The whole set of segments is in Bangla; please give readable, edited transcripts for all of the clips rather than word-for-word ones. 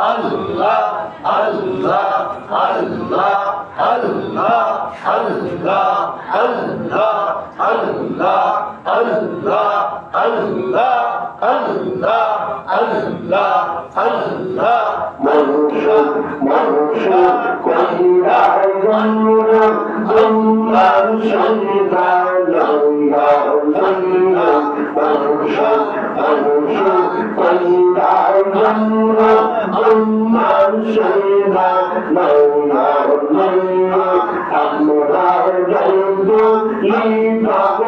আল্লাহ আল্লাহ আল্লাহ আল্লাহ আল্লাহ আল্লাহ আল্লাহ আল্লাহ আল্লাহ আল্লাহ আল্লাহ আল্লাহ মনুষ্য মনুষ্য কইরা জন্মরা আল্লাহ সন্তান আল্লাহ আল্লাহ মনুষ্য মনুষ্য কইরা জন্মরা আল্লাহ সন্তান আল্লাহ আল্লাহ আমরা জন্ম ইবাদ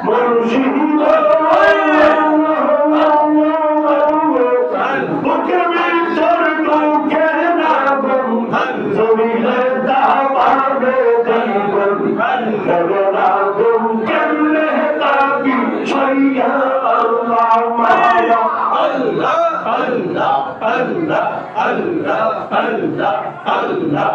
মনুষ্য আল্লাহ Allah, Allah, Allah, Allah.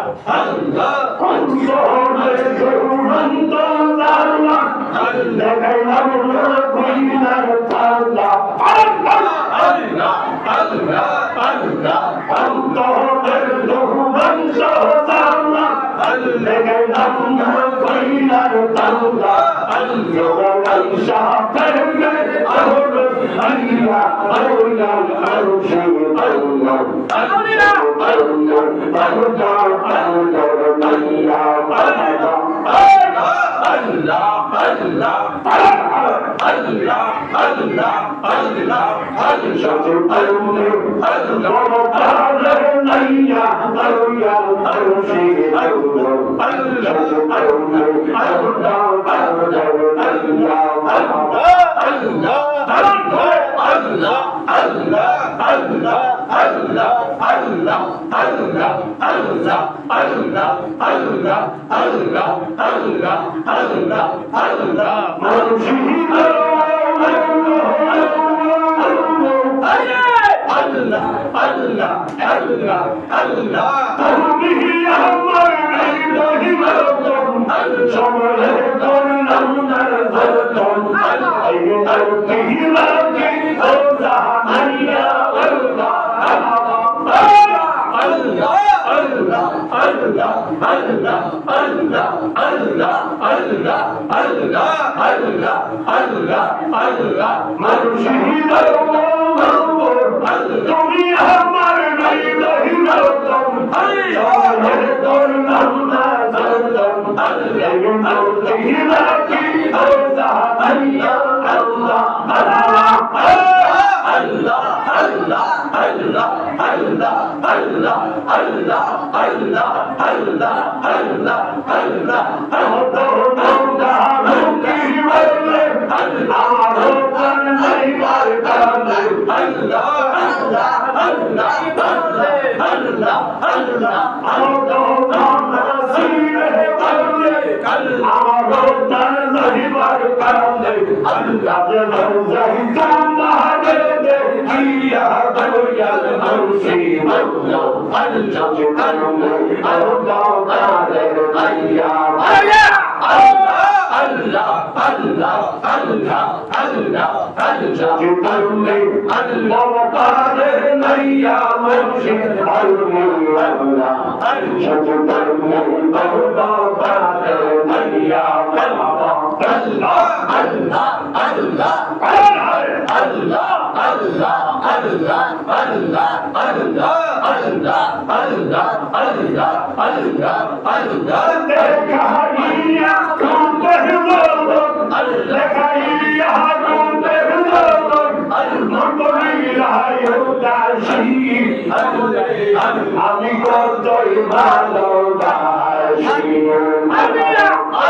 আমি কতই ভালোবাসি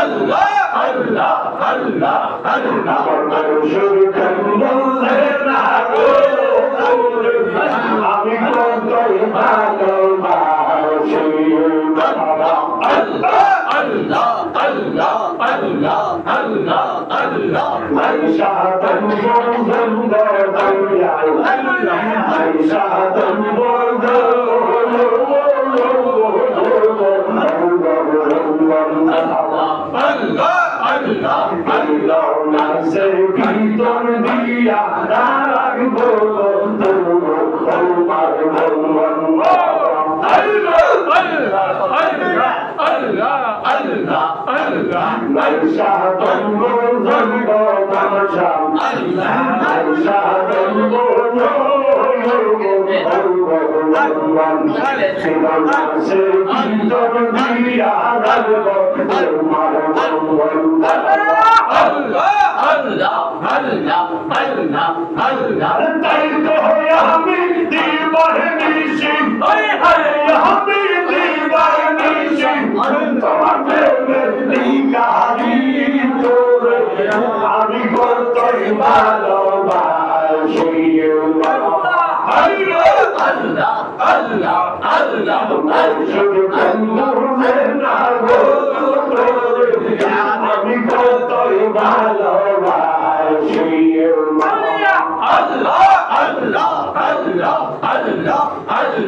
আল্লাহ আল্লাহ আল্লাহ আল্লাহ শুরু করে না গো আমি কতই ভালোবাসি আল্লাহ আল্লাহ আল্লাহ আল্লাহ আল্লাহ আল্লাহ মাইশা তনবর সুন্দর দয়া আল্লাহ মাইশা তনবর ভিতর দিয়া রাখবো তোমার মাইশা তনবর সুন্দর তামাশা মাইশা তনবর আমি কতই ভালোবাসি আল্লাহ আল্লাহ আল্লাহ শুধু আমি কতই ভালোবাসি আল্লাহ আল্লাহ আল্লাহ আল্লাহ আল্লাহ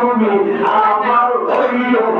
তুমি আমার হইও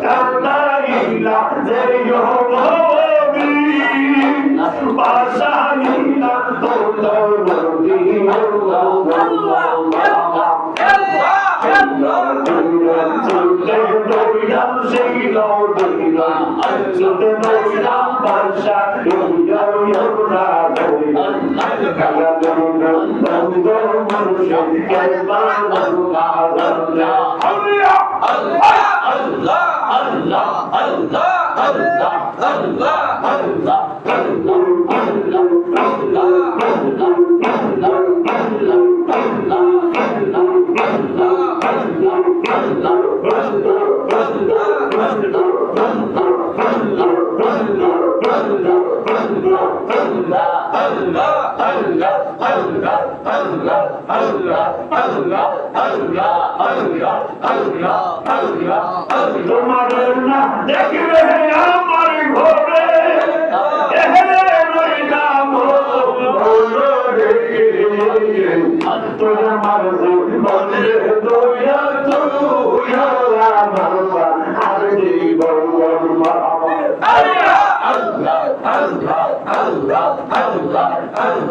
কান্দারি আল্লাহ আল্লাহ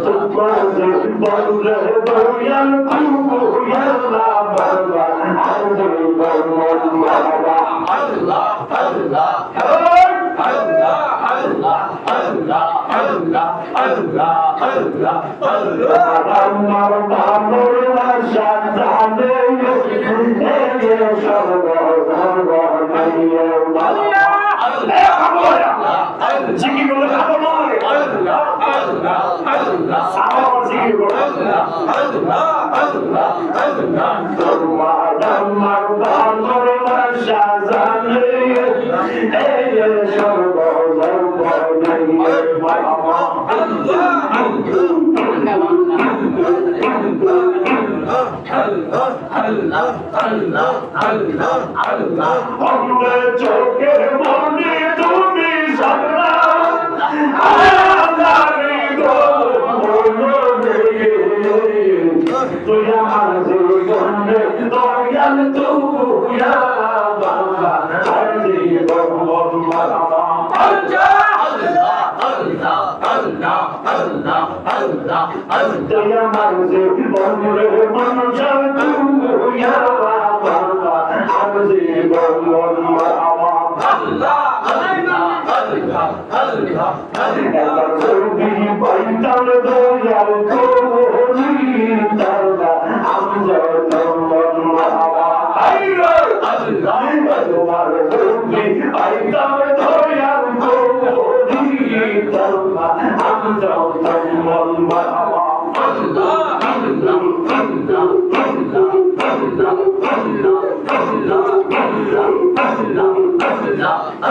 তোমাদের বন্ধে দয়াল তুমি আল্লাহ বাবা আল্লাহ বাবা আল্লাহ আল্লাহ আল্লাহ আল্লাহ আল্লাহ আল্লাহ আল্লাহ আল্লাহ আল্লাহ আমার বাবার ভাষা জানে এ সর্ব সর্ব নাইয়ে আল্লাহ জিকির করলে খাবো নয় আল্লাহ আল্লাহ আল্লাহ সাহাবা জিকির করো আল্লাহ আল্লাহ আল্লাহ আল্লাহ তোমার আমার বাবার ভাষা জানে এই সর্ব সর্ব নাইয়ে বাবা আল্লাহ আল্লাহ আল্লাহ আল্লাহ আল্লাহ আমরা চোখের মনে তুমি সারা আল্লাহ রে গো তুই আমার জীবনে দয়াল তুই বাবা আরে ভগবান বাবা আল্লাহ আল্লাহ আল্লাহ আল্লাহ আল্লাহ আল্লাহ আল্লাহ আমার জীবনে মানুষ তুই বাবা আরে ভগবান বাবা আল্লাহ আল্লাহ আল্লাহ আল্লাহ আল্লাহ তুমি বাইতাল দয়াল কোনি তারা আমজা তোমার বাবা আইরো আল্লাহ তোমার তুমি বাইতাল দয়াল কোনি তারা আমজা তোমার বাবা আল্লাহ আল্লাহ আল্লাহ আল্লাহ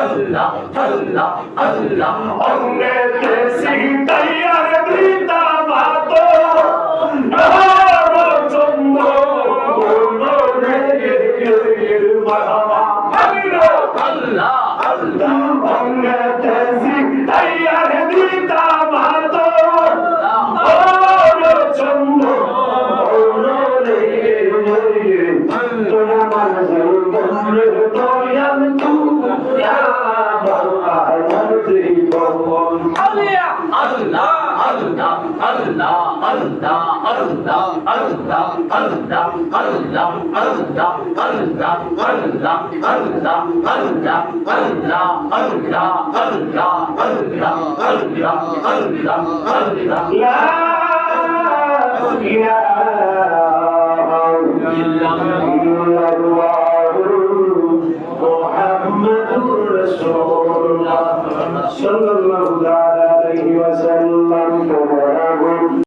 আল্লাহ আল্লাহ আল্লাহ অন্নে দেশি তৈয়ার দিতা বাতো চন্দ বাবা আল্লাহ আল্লাহ অন্নে দেশি তৈয়ার দিতা বাতো চন্দ محمد رسول الله صلى الله